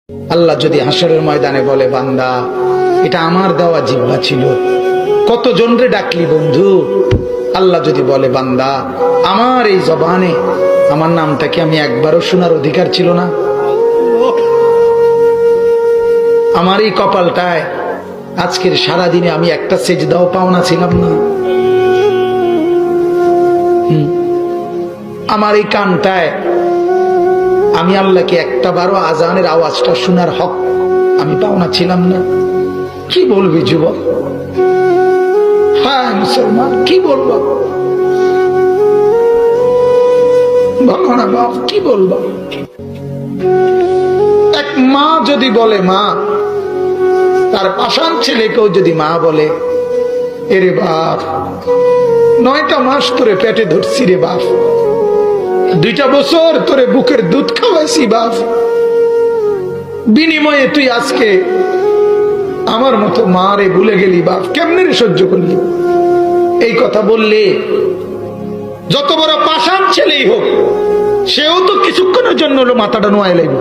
আল্লাহ যদি হাসরের ময়দানে বলে, বান্দা এটা আমার দেওয়া জিহ্বা ছিল, কতজন রে ডাকলি বন্ধু। আল্লাহ যদি বলে, বান্দা আমার এই জবানে আমার নামটা কি আমি একবারও শোনার অধিকার ছিল না? আমার এই কপালটায় আজকের সারাদিনে আমি একটা সেজদাও পাওনা ছিলাম না? আমার এই কানটায় আমি আল্লাহকে একটা বারো আজানের আওয়াজটা শোনার হক আমি পাওনা ছিলাম না? কি বলবি যুবক? হ্যাঁ মুসলমান, কি বলবো? বলো না বাপ, কি বলবো? এক মা যদি বলে, মা তার পাষাণ ছেলেকেও যদি মা বলে, এরে বাপ 9টা মাস তোরে পেটে ধরছি রে বাপ, 2টা বছর তোরে বুকের দুধ খাওয়াইছি বাপ, বিনিময়ে তুই আজকে আমার মতো মা রে ভুলে গেলি বাপ, কেমনে রে সহ্য করলি? এই কথা বললে যত বড় পাষাণ ছেলেই হোক, সেও তো কিছুক্ষণের জন্য মাথাটা নোয়াই লাগবে।